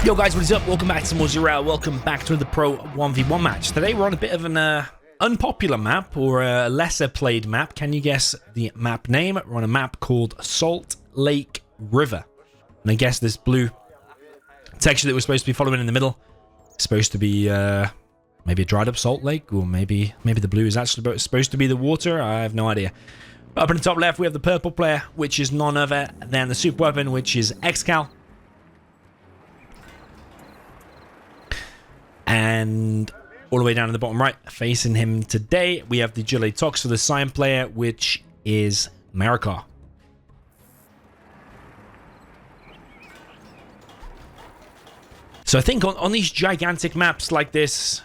Yo guys, what is up? Welcome back to more Zero. Welcome back to the Pro 1v1 match. Today we're on a bit of an unpopular map, or a lesser played map. Can you guess the map name? We're on a map called Salt Lake River. And I guess this blue texture that we're supposed to be following in the middle is supposed to be maybe a dried up salt lake, or maybe the blue is actually supposed to be the water. I have no idea. Up in the top left we have the purple player, which is none other than the super weapon, which is ExCaL. And all the way down in the bottom right, facing him today, we have the DoMiNaToR for the Cyan player, which is Marakar. So I think on these gigantic maps like this,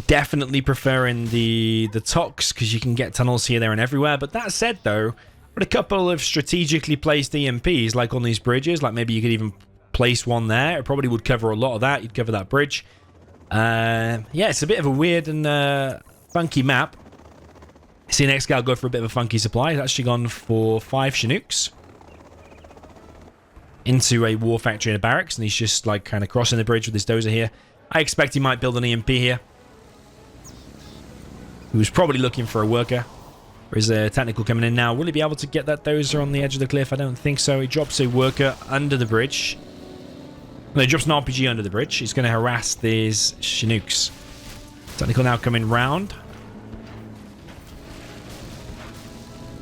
definitely preferring the Tox, because you can get tunnels here, there, and everywhere. But that said, though, with a couple of strategically placed EMPs, like on these bridges, like maybe you could even place one there, it probably would cover a lot of that. You'd cover that bridge. Yeah, it's a bit of a weird and funky map. Seen ExCaL go for a bit of a funky supply. He's actually gone for 5 Chinooks into a war factory and a barracks, and he's just like kind of crossing the bridge with his dozer here. I expect he might build an EMP here. He was probably looking for a worker. There's a technical coming in now. Will he be able to get that dozer on the edge of the cliff? I don't think so. He drops a worker under the bridge. No, he drops an RPG under the bridge. He's going to harass these Chinooks. Technical now coming round.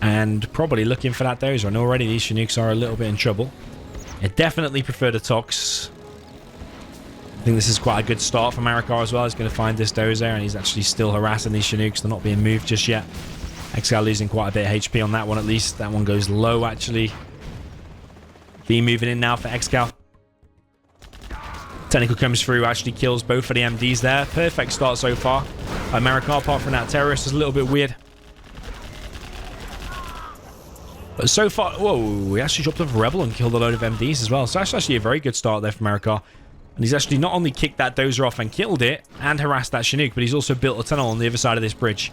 And probably looking for that dozer. And already these Chinooks are a little bit in trouble. I definitely prefer the Tox. I think this is quite a good start for Marakar as well. He's going to find this dozer, and he's actually still harassing these Chinooks. They're not being moved just yet. ExCaL losing quite a bit of HP on that one at least. That one goes low, actually. V moving in now for ExCaL. Technical comes through, actually kills both of the MDs there. Perfect start so far by Marakar, apart from that terrorist is a little bit weird. But so far, whoa, he actually dropped off a rebel and killed a load of MDs as well. So that's actually a very good start there for Marakar. And he's actually not only kicked that dozer off and killed it and harassed that Chinook, but he's also built a tunnel on the other side of this bridge.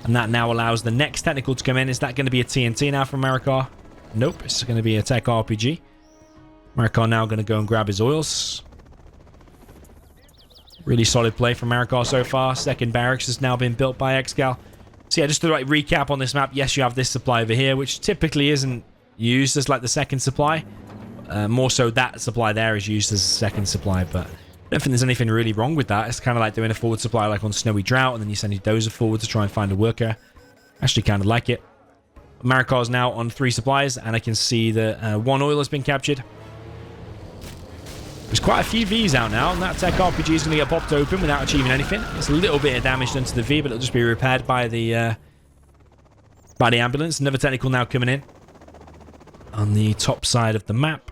And that now allows the next technical to come in. Is that going to be a TNT now from Marakar? Nope, it's going to be a tech RPG. Marakar now going to go and grab his oils. Really solid play from Marakar so far. Second barracks has now been built by ExCaL. So yeah, just to recap on this map, yes, you have this supply over here, which typically isn't used as like the second supply. More so that supply there is used as a second supply, but I don't think there's anything really wrong with that. It's kind of like doing a forward supply like on Snowy Drought, and then you send your dozer forward to try and find a worker. Actually kind of like it. Marakar's now on 3 supplies, and I can see that 1 oil has been captured. There's quite a few Vs out now, and that tech RPG is going to get popped open without achieving anything. There's a little bit of damage done to the V, but it'll just be repaired by the ambulance. Another technical now coming in on the top side of the map.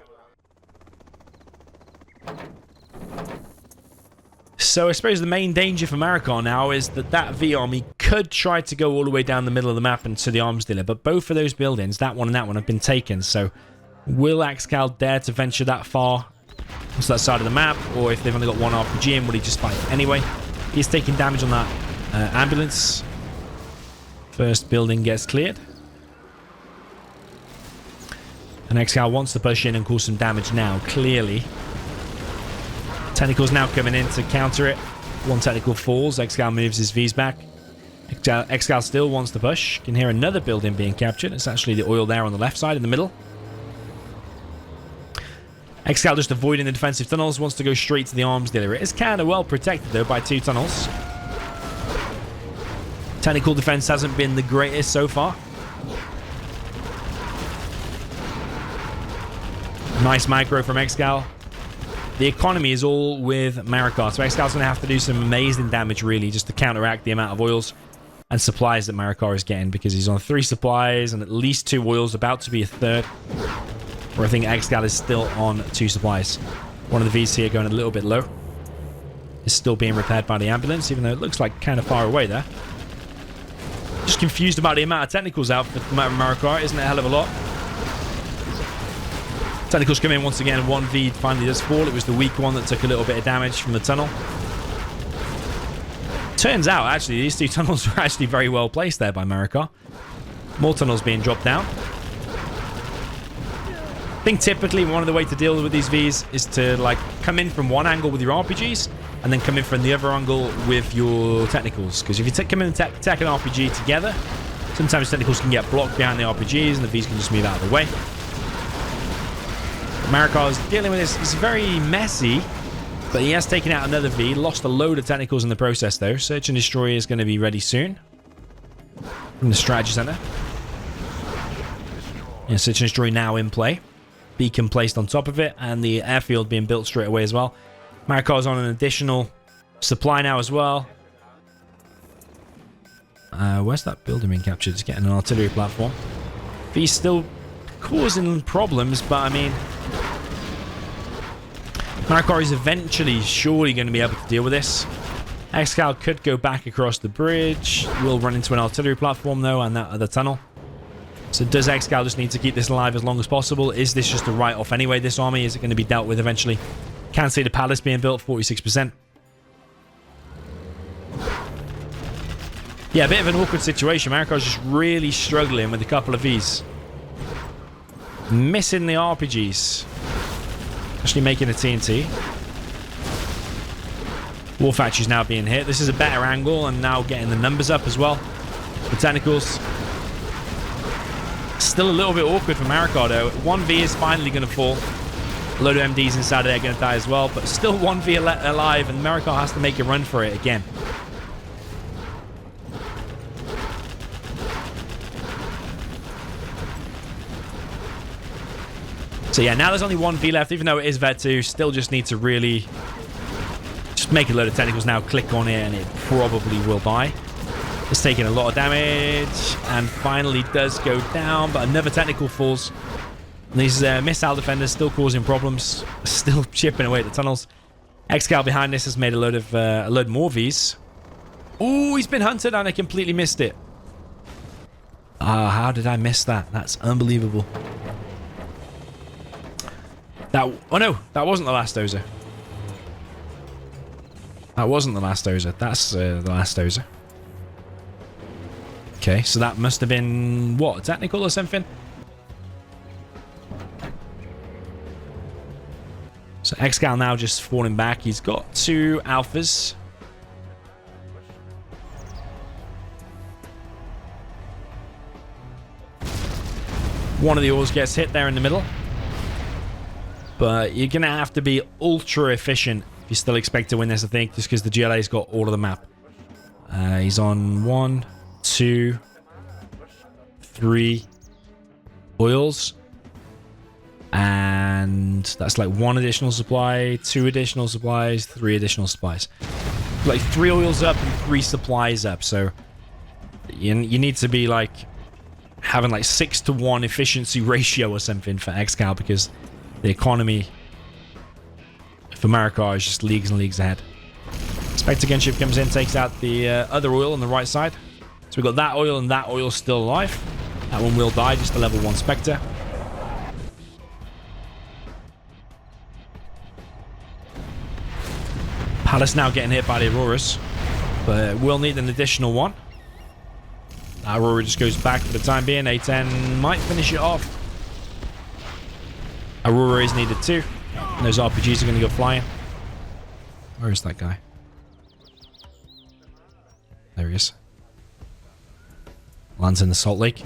So I suppose the main danger for Marakar now is that V army could try to go all the way down the middle of the map and to the arms dealer, but both of those buildings, that one and that one, have been taken. So will ExCaL dare to venture that far to that side of the map, or if they've only got 1 RPG in, will he just fight anyway? He's taking damage on that ambulance. First building gets cleared. And ExCaL wants to push in and cause some damage now, clearly. Technical's now coming in to counter it. 1 technical falls. ExCaL moves his Vs back. ExCaL still wants to push. You can hear another building being captured. It's actually the oil there on the left side in the middle. ExCaL just avoiding the defensive tunnels, wants to go straight to the arms dealer. It is kind of well protected though by 2 tunnels. Technical defense hasn't been the greatest so far. Nice micro from ExCaL. The economy is all with Marakar, so ExCal's going to have to do some amazing damage really just to counteract the amount of oils and supplies that Marakar is getting, because he's on 3 supplies and at least 2 oils, about to be a 3rd. Where I think ExCaL is still on 2 supplies. One of the Vs here going a little bit low. Is still being repaired by the ambulance, even though it looks like kind of far away there. Just confused about the amount of technicals out for Marakar. Isn't it a hell of a lot? Technicals come in once again. 1 V finally does fall. It was the weak one that took a little bit of damage from the tunnel. Turns out, actually, these 2 tunnels were actually very well placed there by Marakar. More tunnels being dropped down. think typically one of the ways to deal with these Vs is to like come in from one angle with your RPGs and then come in from the other angle with your technicals. Because if you come in and tech and RPG together, sometimes technicals can get blocked behind the RPGs and the Vs can just move out of the way. Marakar is dealing with this. It's very messy, but he has taken out another V. Lost a load of technicals in the process though. Search and Destroy is going to be ready soon from the strategy center. Yeah, Search and Destroy now in play. Beacon placed on top of it, and the airfield being built straight away as well. Marakar's on an additional supply now as well. Where's that building being captured? It's getting an artillery platform. He's still causing problems, but I mean, Marakar is eventually surely going to be able to deal with this. ExCaL could go back across the bridge. Will run into an artillery platform though, and that other tunnel. So does ExCaL just need to keep this alive as long as possible? Is this just a write-off anyway, this army? Is it going to be dealt with eventually? Can't see the palace being built, 46%. Yeah, a bit of an awkward situation. Marakar's just really struggling with a couple of these. Missing the RPGs. Actually making a TNT. War Factory's now being hit. This is a better angle and now getting the numbers up as well. The technicals. Still a little bit awkward for Marakar though. 1V is finally going to fall. A load of MDs inside of there are going to die as well. But still 1V alive, and Marakar has to make a run for it again. So yeah, now there's only 1V left, even though it is Vet 2. Still just need to really just make a load of technicals now. Click on it and it probably will die. It's taking a lot of damage and finally does go down, but another technical falls. And these missile defenders still causing problems, still chipping away at the tunnels. ExCaL behind this has made a load more Vs. Oh, he's been hunted and I completely missed it. How did I miss that? That's unbelievable. Oh no, that wasn't the last dozer. That wasn't the last dozer. That's the last dozer. Okay, so that must have been, what, a technical or something? So ExCaL now just falling back. He's got 2 alphas. One of the ores gets hit there in the middle. But you're going to have to be ultra efficient if you still expect to win this, I think, just because the GLA's got all of the map. He's on 1, 2, 3 oils. And that's like 1 additional supply, 2 additional supplies, 3 additional supplies. Like 3 oils up and 3 supplies up. So you need to be like having like 6-to-1 efficiency ratio or something for ExCaL, because the economy for Marakar is just leagues and leagues ahead. Spectre gunship comes in, takes out the other oil on the right side. So we've got that oil and that oil still alive. That one will die, just a level 1 Spectre. Palace now getting hit by the Auroras, but we'll need an additional one. Aurora just goes back for the time being. A10 might finish it off. Aurora is needed too. And those RPGs are going to go flying. Where is that guy? There he is. Lands in the Salt Lake.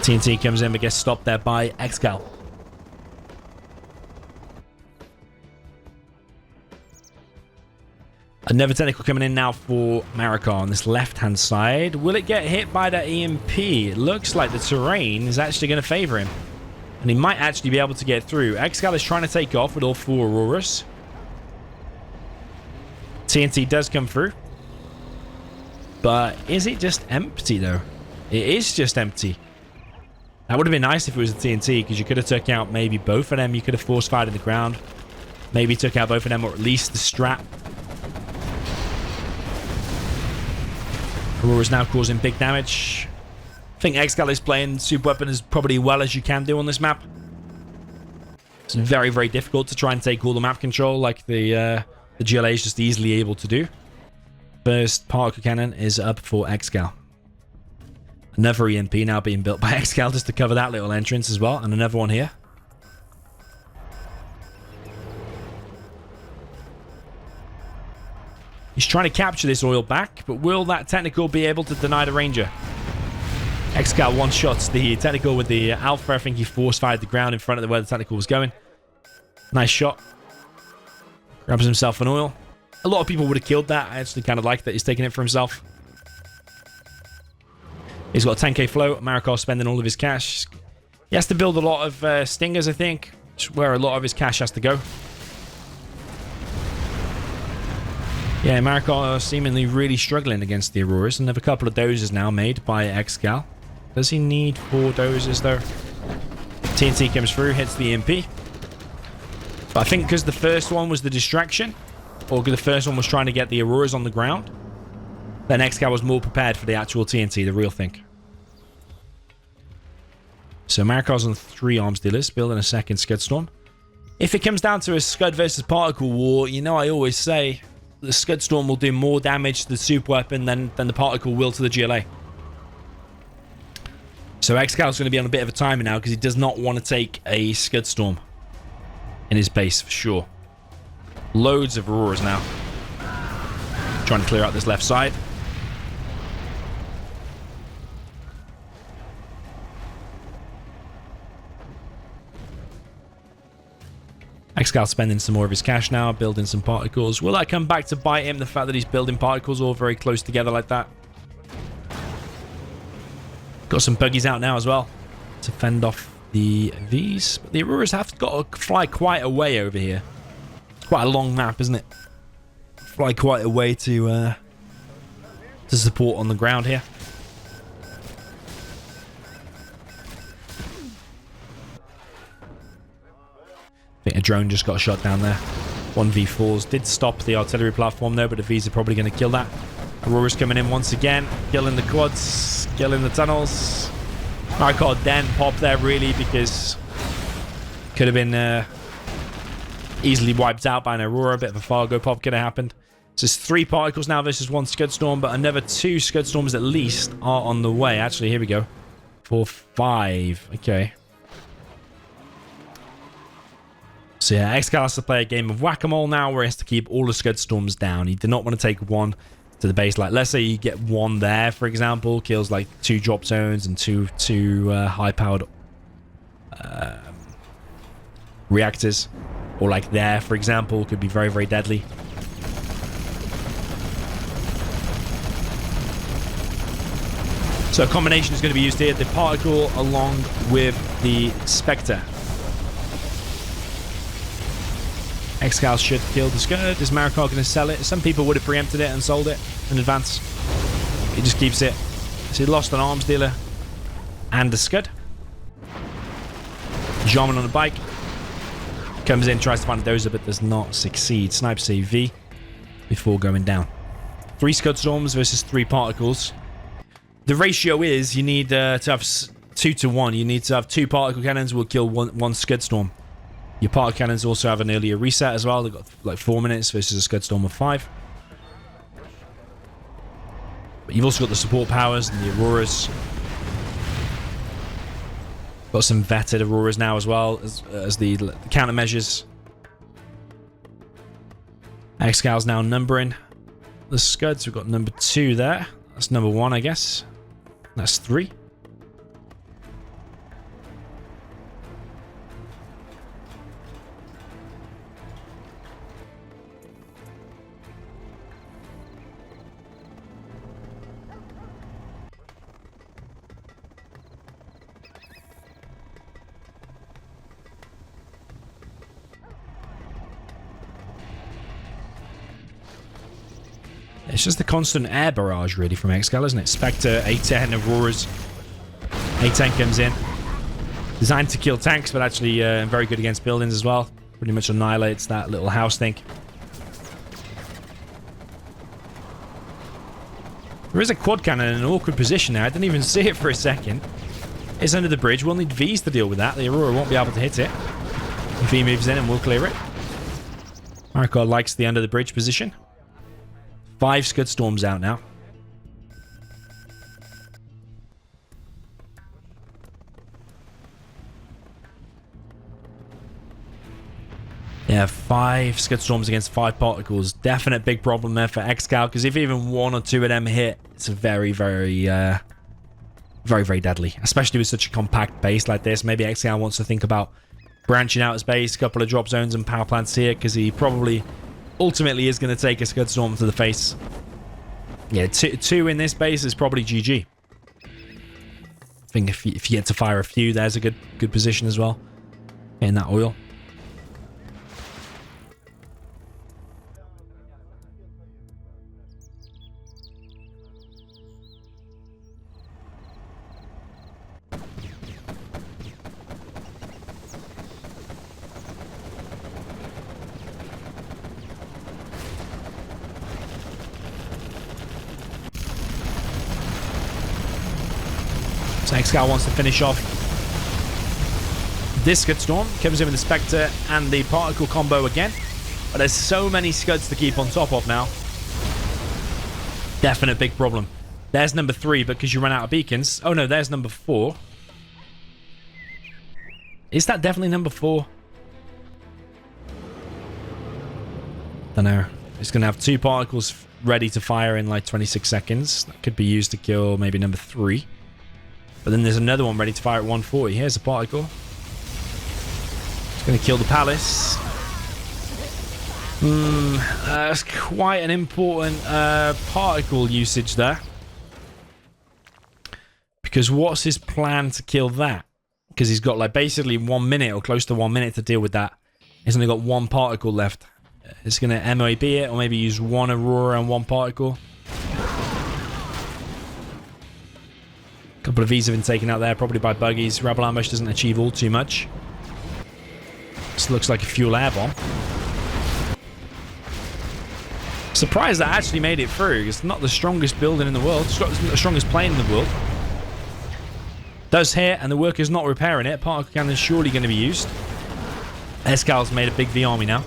TNT comes in but gets stopped there by ExCaL. Another technical coming in now for Marakar on this left-hand side. Will it get hit by that EMP? It looks like the terrain is actually going to favor him. And he might actually be able to get through. ExCaL is trying to take off with all 4 Auroras. TNT does come through. But is it just empty, though? It is just empty. That would have been nice if it was a TNT, because you could have took out maybe both of them. You could have force-fired in the ground. Maybe took out both of them, or at least the strap. Aurora's now causing big damage. I think ExCaL is playing super weapon as probably well as you can do on this map. It's very, very difficult to try and take all the map control like the GLA is just easily able to do. First particle cannon is up for ExCaL. Another EMP now being built by ExCaL just to cover that little entrance as well. And another one here. He's trying to capture this oil back, but will that technical be able to deny the Ranger? ExCaL one-shots the technical with the Alpha. I think he force-fired the ground in front of where the technical was going. Nice shot. Grabs himself an oil. A lot of people would have killed that. I actually kind of like that he's taking it for himself. He's got a 10k flow. Marakar spending all of his cash. He has to build a lot of stingers, I think, where a lot of his cash has to go. Yeah, Marakar seemingly really struggling against the Auroras. Another couple of dozers now made by ExCaL. Does he need 4 dozers, though? TNT comes through, hits the EMP. But I think because the first one was the distraction, or the first one was trying to get the Auroras on the ground, then ExCaL was more prepared for the actual TNT, the real thing. So Marakar's on 3 arms dealers, building a second Scud Storm. If it comes down to a Scud versus Particle war, you know I always say the Scud Storm will do more damage to the super weapon than the Particle will to the GLA. So ExCal's going to be on a bit of a timer now because he does not want to take a Scud Storm in his base for sure. Loads of Auroras now. Trying to clear out this left side. ExCaL spending some more of his cash now, building some particles. Will that come back to bite him, the fact that he's building particles all very close together like that? Got some buggies out now as well to fend off the Vs. But the Auroras have got to fly quite a way over here. It's quite a long map, isn't it? Fly quite a way to support on the ground here. I think a drone just got shot down there. 1v4s did stop the artillery platform though, but the Vs are probably going to kill that. Aurora's coming in once again, killing the quads, killing the tunnels. Marakar then popped there really because could have been easily wiped out by an Aurora. A bit of a Fargo pop could have happened. So it's 3 particles now versus 1 Scud Storm, but another 2 Scud Storms at least are on the way. Actually, here we go. 4, 5. Okay. So yeah, ExCaL has to play a game of whack-a-mole now where he has to keep all the Scud Storms down. He did not want to take 1 to the base. Like, let's say you get 1 there, for example, kills like 2 drop zones and two high-powered reactors. Or like there, for example, could be very, very deadly. So a combination is going to be used here. The Particle along with the Spectre. ExCaL should kill the Scud. Is Marakar going to sell it? Some people would have preempted it and sold it in advance. He just keeps it. So he lost an arms dealer and a Scud. Jarman on a bike. Comes in, tries to find a dozer, but does not succeed. Snipes AV before going down. 3 Scud Storms versus 3 particles. The ratio is you need to have 2 to 1. You need to have 2 particle cannons will kill one Scud Storm. Your particle cannons also have an earlier reset as well. They've got like 4 minutes versus a Scud Storm of 5. But you've also got the support powers and the Auroras. Got some vetted Auroras now as well as the countermeasures. ExCal's now numbering the Scuds. We've got number 2 there. That's number 1, I guess. That's 3. It's just the constant air barrage, really, from ExCaL, isn't it? Spectre, A10, Auroras. A10 comes in. Designed to kill tanks, but actually very good against buildings as well. Pretty much annihilates that little house thing. There is a quad cannon in an awkward position there. I didn't even see it for a second. It's under the bridge. We'll need Vs to deal with that. The Aurora won't be able to hit it. V moves in and we'll clear it. Marakar likes the under the bridge position. 5 Scud Storms out now. Yeah, 5 Scud Storms against 5 particles. Definite big problem there for ExCaL, because if even 1 or 2 of them hit, it's a very, very deadly. Especially with such a compact base like this. Maybe ExCaL wants to think about branching out his base, a couple of drop zones and power plants here, because he probably ultimately is going to take a Scud Storm to the face. Yeah, two in this base is probably GG. I think if you get to fire a few, there's a good position as well. Getting that oil. So ExCaL wants to finish off this Scud Storm. Comes in with the Spectre and the Particle combo again. But there's so many Scuds to keep on top of now. Definite big problem. There's number 3, but because you run out of beacons. Oh no, there's number 4. Is that definitely number 4? Don't know. It's going to have 2 particles ready to fire in like 26 seconds. That could be used to kill maybe number 3. But then there's another one ready to fire at 140. Here's a particle. It's going to kill the palace. That's quite an important particle usage there. Because what's his plan to kill that? Because he's got like basically 1 minute or close to 1 minute to deal with that. He's only got 1 particle left. It's going to MOAB it or maybe use 1 Aurora and 1 particle. Couple of V's have been taken out there, probably by buggies. Rebel Ambush doesn't achieve all too much. This looks like a fuel air bomb. Surprised that actually made it through. It's not the strongest building in the world. It's not the strongest plane in the world. Does hit, and the worker's not repairing it. Particle cannon is surely going to be used. ExCal's made a big V army now.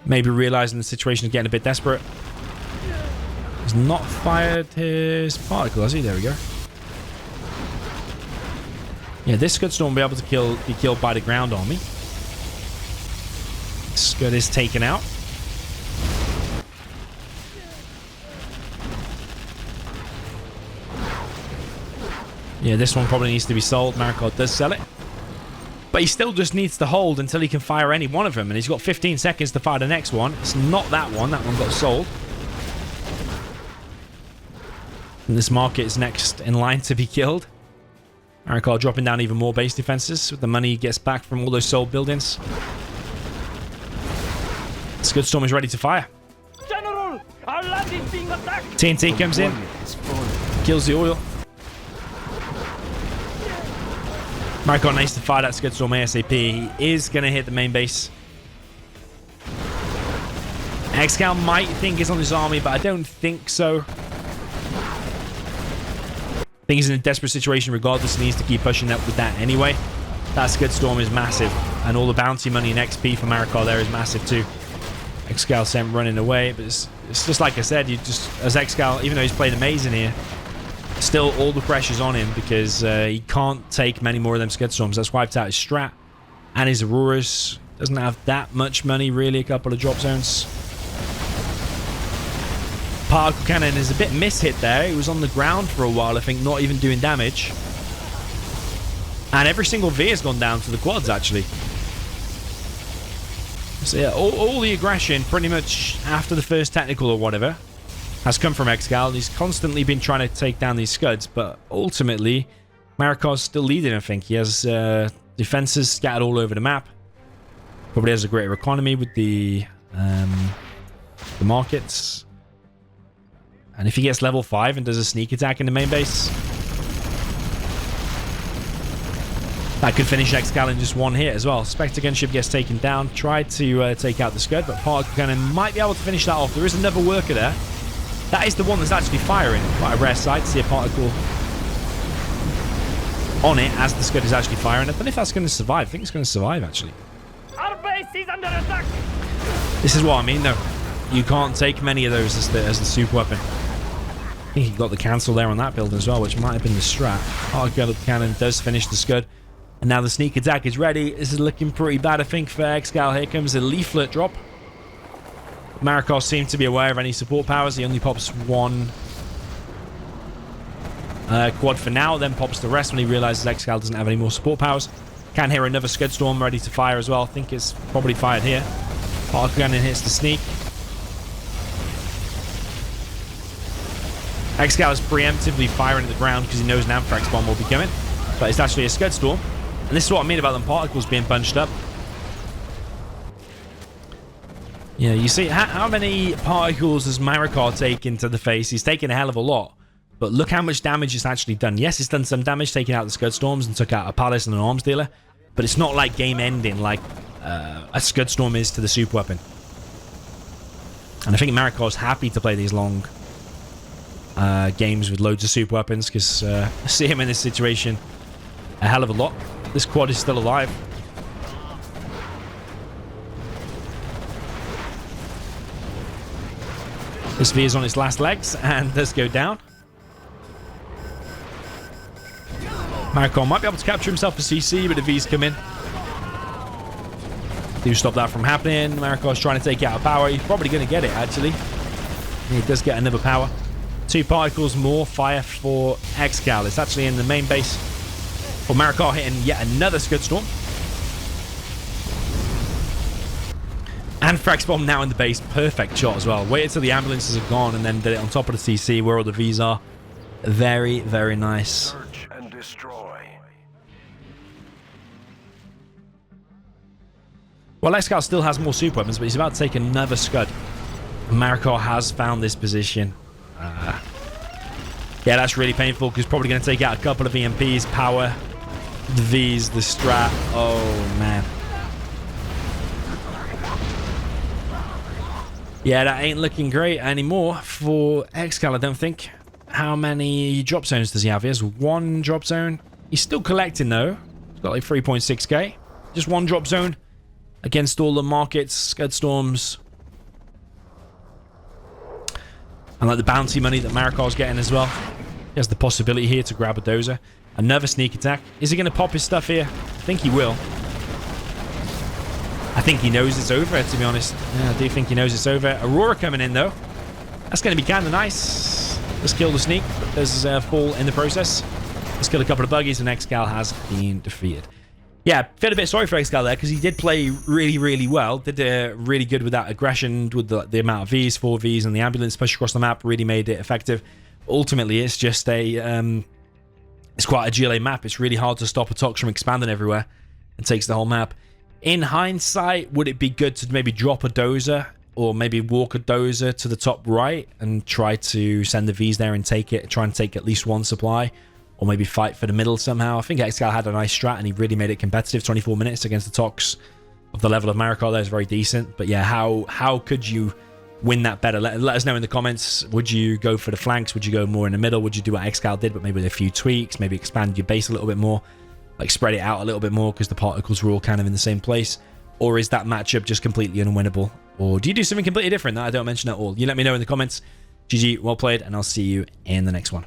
Maybe realizing the situation is getting a bit desperate. He's not fired his particle, has he? There we go. Yeah, this Scud Storm will be able to be killed by the ground army. Scud is taken out. Yeah, this one probably needs to be sold. Marakar does sell it. But he still just needs to hold until he can fire any one of them. And he's got 15 seconds to fire the next one. It's not that one. That one got sold. And this market is next in line to be killed. Marakar dropping down even more base defenses with the money he gets back from all those sold buildings. Scud Storm is ready to fire. General, our land is being attacked. TNT comes in, kills the oil. Marakar needs to fire that Scud Storm ASAP. He is going to hit the main base. ExCaL might think it's on his army, but I don't think so. I think he's in a desperate situation regardless. He needs to keep pushing up with that anyway. That Scud Storm is massive. And all the bounty money and XP for Marakar there is massive too. ExCaL sent running away. But it's just like I said, you just, as ExCaL, even though he's played amazing here, still all the pressure's on him because he can't take many more of them Scud Storms. That's wiped out his strat and his Auroras. Doesn't have that much money really, a couple of drop zones. Particle cannon is a bit mishit there. It was on the ground for a while, I think, not even doing damage. And every single V has gone down to the quads, actually. So yeah, all the aggression, pretty much after the first technical or whatever, has come from ExCaL. He's constantly been trying to take down these Scuds, but ultimately, Marakar's still leading, I think. He has defenses scattered all over the map. Probably has a greater economy with the markets. And if he gets level 5 and does a sneak attack in the main base, that could finish ExCaL in just one hit as well. Spectre gunship gets taken down. Tried to take out the Scud, but Particle cannon might be able to finish that off. There is another worker there. That is the one that's actually firing. Quite a rare sight to see a particle on it as the Scud is actually firing. I don't know if that's going to survive. I think it's going to survive, actually. Our base is under attack. This is what I mean, though. You can't take many of those as the super weapon. I think he got the cancel there on that build as well, which might have been the strat. Particle cannon does finish the Scud. And now the sneak attack is ready. This is looking pretty bad, I think, for ExCaL. Here comes a leaflet drop. Marakar seems to be aware of any support powers. He only pops one quad for now, then pops the rest when he realizes ExCaL doesn't have any more support powers. Can hear another Scud Storm ready to fire as well. I think it's probably fired here. Particle Cannon hits the sneak. ExCaL is preemptively firing at the ground because he knows an Anthrax Bomb will be coming. But it's actually a Scud Storm. And this is what I mean about them particles being bunched up. Yeah, you see, how many particles does Marakar take into the face? He's taken a hell of a lot. But look how much damage it's actually done. Yes, it's done some damage, taking out the Scud Storms and took out a Palace and an Arms Dealer. But it's not like game ending like a Scud Storm is to the super weapon. And I think Marakar's happy to play these long games with loads of super weapons because I see him in this situation a hell of a lot. This quad is still alive. This V is on its last legs and does go down. Marakar might be able to capture himself a CC, but the V's come in. Do stop that from happening. Marakar's trying to take out a power. He's probably going to get it, actually. He does get another power. 2 particles more fire for ExCaL. It's actually in the main base for Marakar, hitting yet another Scud Storm. Anthrax Bomb now in the base. Perfect shot as well. Waited till the ambulances are gone and then did it on top of the CC where all the V's are. Very, very nice. Search and destroy. Well, ExCaL still has more super weapons, but he's about to take another Scud. Marakar has found this position. Yeah, that's really painful because probably going to take out a couple of EMPs, power, the V's, the strat. Oh, man. Yeah, that ain't looking great anymore for ExCaL, I don't think. How many drop zones does he have? He has 1 drop zone. He's still collecting, though. He's got like 3.6k. Just 1 drop zone against all the markets, Scud Storms. And like the bounty money that Marakar's getting as well. He has the possibility here to grab a dozer. Another sneak attack. Is he going to pop his stuff here? I think he will. I think he knows it's over, to be honest. Yeah, I do think he knows it's over. Aurora coming in, though. That's going to be kind of nice. Let's kill the sneak. There's a fall in the process. Let's kill a couple of buggies, and ExCaL has been defeated. Yeah, feel a bit sorry for ExCaL there, because he did play really, really well. Did really good with that aggression, with the amount of Vs, 4 Vs, and the ambulance push across the map. Really made it effective. Ultimately, it's just a... it's quite a GLA map. It's really hard to stop a Tox from expanding everywhere. It takes the whole map. In hindsight, would it be good to maybe drop a dozer or maybe walk a dozer to the top right and try to send the Vs there and take it, try and take at least 1 supply, or maybe fight for the middle somehow? I think ExCaL had a nice strat and he really made it competitive. 24 minutes against the Tox of the level of Marakar there is very decent. But yeah, how could you win that better? Let us know in the comments. Would you go for the flanks? Would you go more in the middle? Would you do what ExCaL did, but maybe with a few tweaks, maybe expand your base a little bit more? Like spread it out a little bit more because the particles were all kind of in the same place? Or is that matchup just completely unwinnable? Or do you do something completely different that I don't mention at all? You let me know in the comments. GG, well played, and I'll see you in the next one.